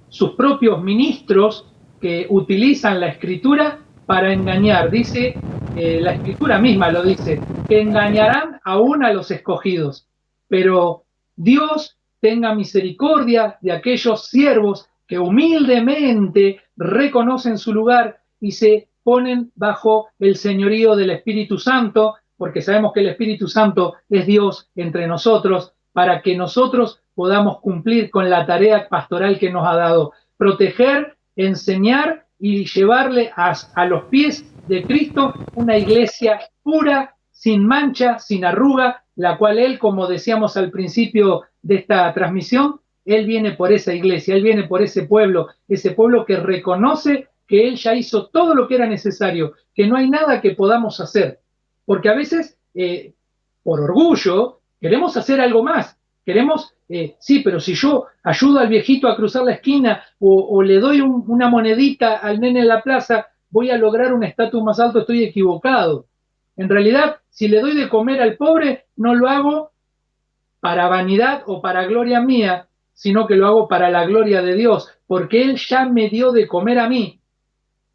sus propios ministros que utilizan la escritura para engañar. Dice, la escritura misma lo dice, que engañarán aún a los escogidos. Pero Dios tenga misericordia de aquellos siervos que humildemente reconocen su lugar y se ponen bajo el señorío del Espíritu Santo, porque sabemos que el Espíritu Santo es Dios entre nosotros, para que nosotros podamos cumplir con la tarea pastoral que nos ha dado, proteger, enseñar y llevarle a los pies de Cristo una iglesia pura, sin mancha, sin arruga, la cual Él, como decíamos al principio de esta transmisión, Él viene por esa iglesia, Él viene por ese pueblo que reconoce que Él ya hizo todo lo que era necesario, que no hay nada que podamos hacer, porque a veces, por orgullo, queremos hacer algo más, Queremos, sí, pero si yo ayudo al viejito a cruzar la esquina o le doy una monedita al nene en la plaza, voy a lograr un estatus más alto, estoy equivocado. En realidad, si le doy de comer al pobre, no lo hago para vanidad o para gloria mía, sino que lo hago para la gloria de Dios, porque Él ya me dio de comer a mí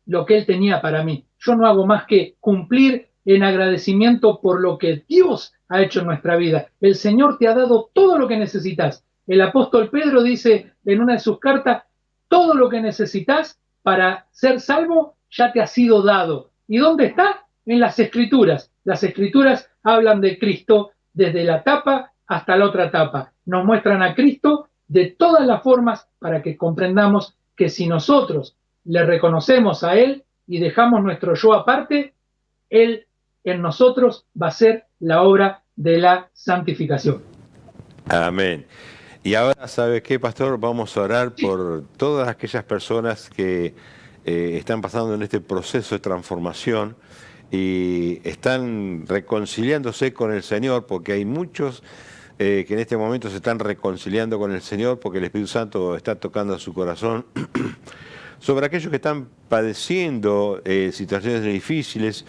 lo que Él tenía para mí. Yo no hago más que cumplir en agradecimiento por lo que Dios ha hecho en nuestra vida. El Señor te ha dado todo lo que necesitas. El apóstol Pedro dice en una de sus cartas, todo lo que necesitas para ser salvo ya te ha sido dado. ¿Y dónde está? En las Escrituras. Las Escrituras hablan de Cristo desde la tapa hasta la otra tapa. Nos muestran a Cristo de todas las formas para que comprendamos que si nosotros le reconocemos a Él y dejamos nuestro yo aparte, Él en nosotros va a ser la obra de la santificación. Amén. Y ahora, ¿sabe qué, pastor? Vamos a orar por todas aquellas personas que están pasando en este proceso de transformación y están reconciliándose con el Señor, porque hay muchos que en este momento se están reconciliando con el Señor porque el Espíritu Santo está tocando a su corazón. Sobre aquellos que están padeciendo situaciones difíciles,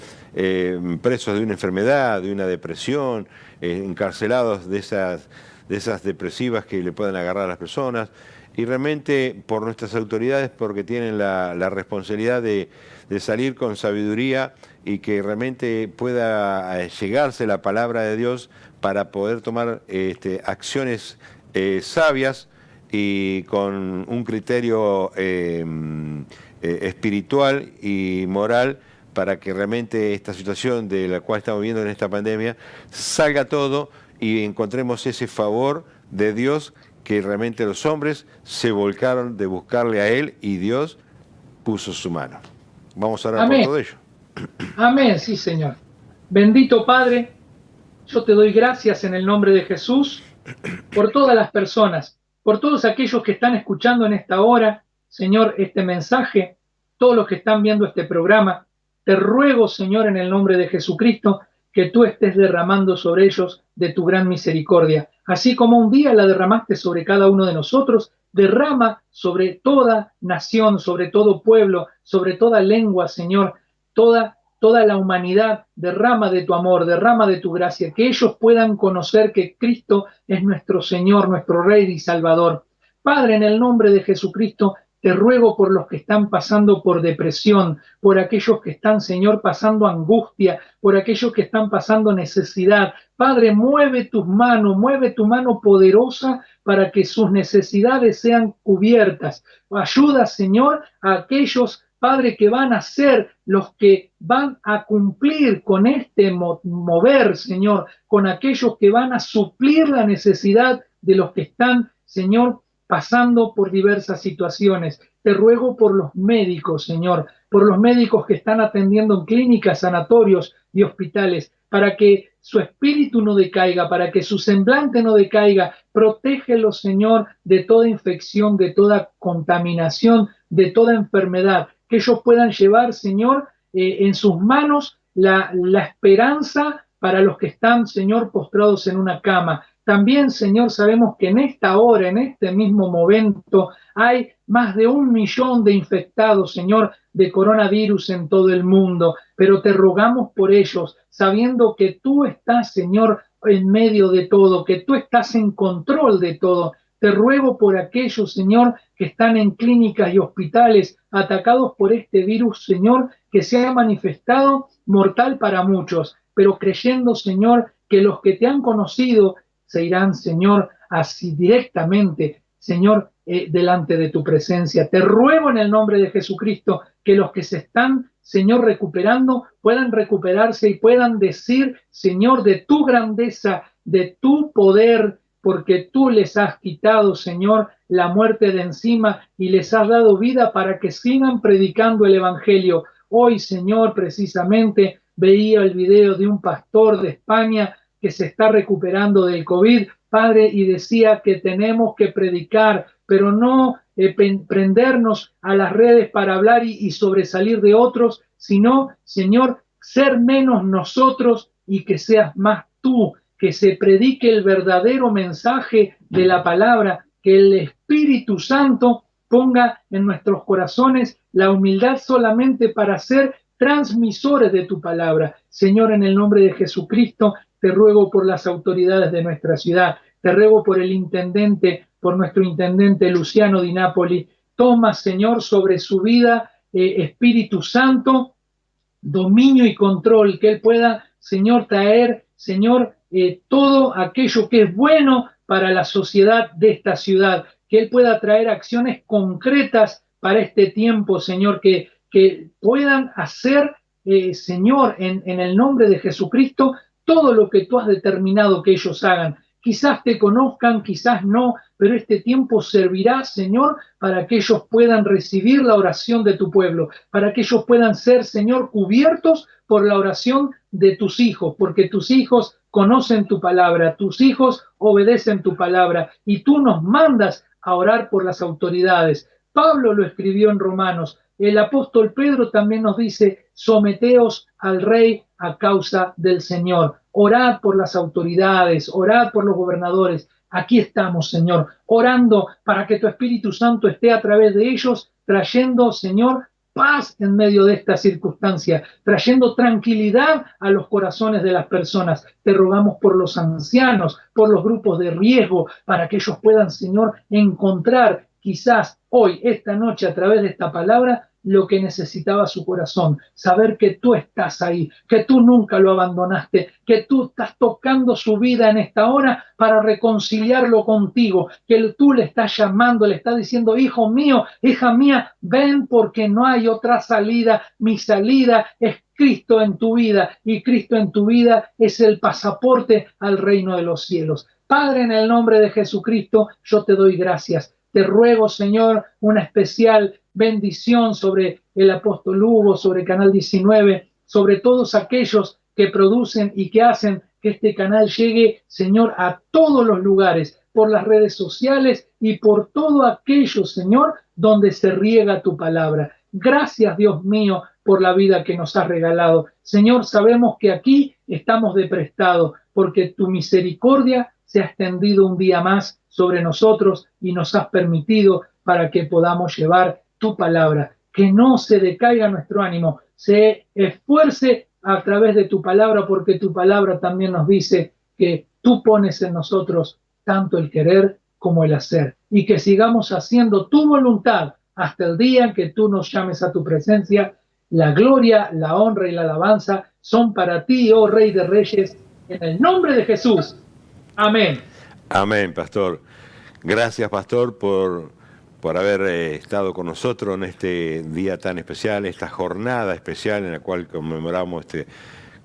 presos de una enfermedad, de una depresión, encarcelados de esas depresivas que le pueden agarrar a las personas, y realmente por nuestras autoridades, porque tienen la responsabilidad de salir con sabiduría y que realmente pueda llegarse la palabra de Dios para poder tomar acciones sabias y con un criterio espiritual y moral para que realmente esta situación de la cual estamos viviendo en esta pandemia salga todo y encontremos ese favor de Dios que realmente los hombres se volcaron de buscarle a Él y Dios puso su mano. Vamos a orar por todo ello. Amén, sí, Señor. Bendito Padre, yo te doy gracias en el nombre de Jesús por todas las personas, por todos aquellos que están escuchando en esta hora, Señor, este mensaje, todos los que están viendo este programa. Te ruego, Señor, en el nombre de Jesucristo, que tú estés derramando sobre ellos de tu gran misericordia. Así como un día la derramaste sobre cada uno de nosotros, derrama sobre toda nación, sobre todo pueblo, sobre toda lengua, Señor, toda la humanidad, derrama de tu amor, derrama de tu gracia, que ellos puedan conocer que Cristo es nuestro Señor, nuestro Rey y Salvador. Padre, en el nombre de Jesucristo, te ruego por los que están pasando por depresión, por aquellos que están, Señor, pasando angustia, por aquellos que están pasando necesidad. Padre, mueve tu mano poderosa para que sus necesidades sean cubiertas. Ayuda, Señor, a aquellos, Padre, que van a ser los que van a cumplir con este mover, Señor, con aquellos que van a suplir la necesidad de los que están, Señor, pasando por diversas situaciones. Te ruego por los médicos, Señor, por los médicos que están atendiendo en clínicas, sanatorios y hospitales, para que su espíritu no decaiga, para que su semblante no decaiga. Protégelos, Señor, de toda infección, de toda contaminación, de toda enfermedad. Que ellos puedan llevar, Señor, en sus manos la esperanza para los que están, Señor, postrados en una cama. También, Señor, sabemos que en esta hora, en este mismo momento, hay más de 1 millón de infectados, Señor, de coronavirus en todo el mundo. Pero te rogamos por ellos, sabiendo que tú estás, Señor, en medio de todo, que tú estás en control de todo. Te ruego por aquellos, Señor, que están en clínicas y hospitales atacados por este virus, Señor, que se ha manifestado mortal para muchos, pero creyendo, Señor, que los que te han conocido se irán, Señor, así directamente, Señor, delante de tu presencia. Te ruego en el nombre de Jesucristo que los que se están, Señor, recuperando, puedan recuperarse y puedan decir, Señor, de tu grandeza, de tu poder, porque tú les has quitado, Señor, la muerte de encima y les has dado vida para que sigan predicando el Evangelio. Hoy, Señor, precisamente veía el video de un pastor de España que se está recuperando del COVID, Padre, y decía que tenemos que predicar, pero no prendernos a las redes para hablar y sobresalir de otros, sino, Señor, ser menos nosotros y que seas más tú que se predique el verdadero mensaje de la palabra, que el Espíritu Santo ponga en nuestros corazones la humildad solamente para ser transmisores de tu palabra. Señor, en el nombre de Jesucristo, te ruego por las autoridades de nuestra ciudad, te ruego por el intendente, por nuestro intendente Luciano Di Napoli. Toma, Señor, sobre su vida, Espíritu Santo, dominio y control, que él pueda, Señor, traer, Señor, todo aquello que es bueno para la sociedad de esta ciudad, que él pueda traer acciones concretas para este tiempo, Señor, que puedan hacer, Señor, en el nombre de Jesucristo, todo lo que tú has determinado que ellos hagan. Quizás te conozcan, quizás no, pero este tiempo servirá, Señor, para que ellos puedan recibir la oración de tu pueblo, para que ellos puedan ser, Señor, cubiertos por la oración de tus hijos, porque tus hijos conocen tu palabra, tus hijos obedecen tu palabra y tú nos mandas a orar por las autoridades. Pablo lo escribió en Romanos. El apóstol Pedro también nos dice, someteos al rey a causa del Señor. Orad por las autoridades, orad por los gobernadores. Aquí estamos, Señor, orando para que tu Espíritu Santo esté a través de ellos, trayendo, Señor, paz en medio de esta circunstancia, trayendo tranquilidad a los corazones de las personas. Te rogamos por los ancianos, por los grupos de riesgo, para que ellos puedan, Señor, encontrar quizás hoy, esta noche, a través de esta palabra, lo que necesitaba su corazón, saber que tú estás ahí, que tú nunca lo abandonaste, que tú estás tocando su vida en esta hora para reconciliarlo contigo, que tú le estás llamando, le estás diciendo, hijo mío, hija mía, ven porque no hay otra salida, mi salida es Cristo en tu vida y Cristo en tu vida es el pasaporte al reino de los cielos. Padre, en el nombre de Jesucristo, yo te doy gracias. Te ruego, Señor, una especial bendición sobre el apóstol Hugo, sobre Canal 19, sobre todos aquellos que producen y que hacen que este canal llegue, Señor, a todos los lugares, por las redes sociales y por todo aquello, Señor, donde se riega tu palabra. Gracias, Dios mío, por la vida que nos has regalado. Señor, sabemos que aquí estamos de prestado, porque tu misericordia se ha extendido un día más sobre nosotros y nos has permitido para que podamos llevar tu palabra, que no se decaiga nuestro ánimo, se esfuerce a través de tu palabra, porque tu palabra también nos dice que tú pones en nosotros tanto el querer como el hacer, y que sigamos haciendo tu voluntad hasta el día en que tú nos llames a tu presencia. La gloria, la honra y la alabanza son para ti, oh Rey de Reyes, en el nombre de Jesús. Amén. Amén, pastor. Gracias, pastor, por haber estado con nosotros en este día tan especial, esta jornada especial en la cual conmemoramos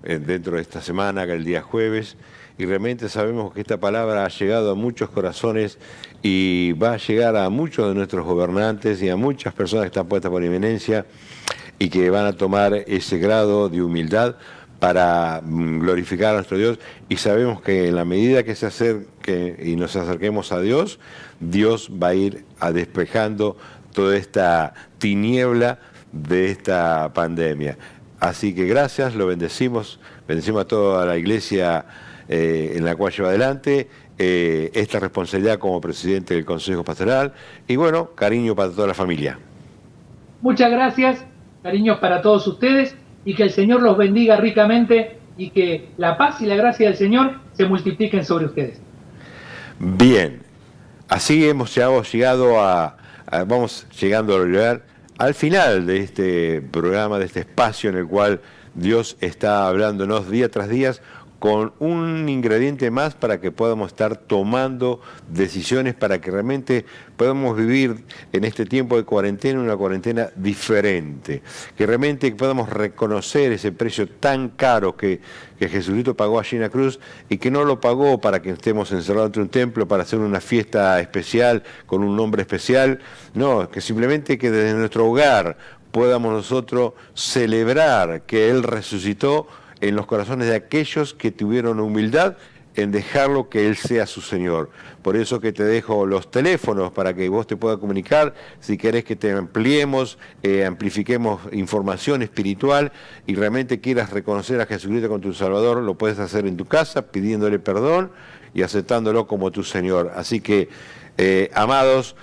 dentro de esta semana, que el día jueves, y realmente sabemos que esta palabra ha llegado a muchos corazones y va a llegar a muchos de nuestros gobernantes y a muchas personas que están puestas por eminencia y que van a tomar ese grado de humildad para glorificar a nuestro Dios, y sabemos que en la medida que se acerque y nos acerquemos a Dios, Dios va a ir despejando toda esta tiniebla de esta pandemia. Así que gracias, lo bendecimos a toda la iglesia en la cual lleva adelante esta responsabilidad como presidente del Consejo Pastoral, y bueno, cariño para toda la familia. Muchas gracias, cariños para todos ustedes, y que el Señor los bendiga ricamente y que la paz y la gracia del Señor se multipliquen sobre ustedes. Bien, así hemos llegado vamos llegando al final de este programa, de este espacio en el cual Dios está hablándonos día tras día con un ingrediente más para que podamos estar tomando decisiones, para que realmente podamos vivir en este tiempo de cuarentena una cuarentena diferente, que realmente podamos reconocer ese precio tan caro que Jesucristo pagó allí en la cruz, y que no lo pagó para que estemos encerrados dentro de un templo para hacer una fiesta especial con un nombre especial, no, que simplemente que desde nuestro hogar podamos nosotros celebrar que Él resucitó en los corazones de aquellos que tuvieron humildad en dejarlo que Él sea su Señor. Por eso que te dejo los teléfonos para que vos te puedas comunicar, si querés que te ampliemos, amplifiquemos información espiritual y realmente quieras reconocer a Jesucristo como tu Salvador, lo puedes hacer en tu casa pidiéndole perdón y aceptándolo como tu Señor. Así que, amados,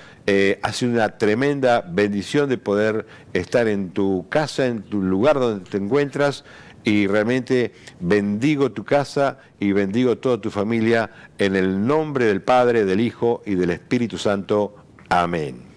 ha sido una tremenda bendición de poder estar en tu casa, en tu lugar donde te encuentras, y realmente bendigo tu casa y bendigo toda tu familia en el nombre del Padre, del Hijo y del Espíritu Santo. Amén.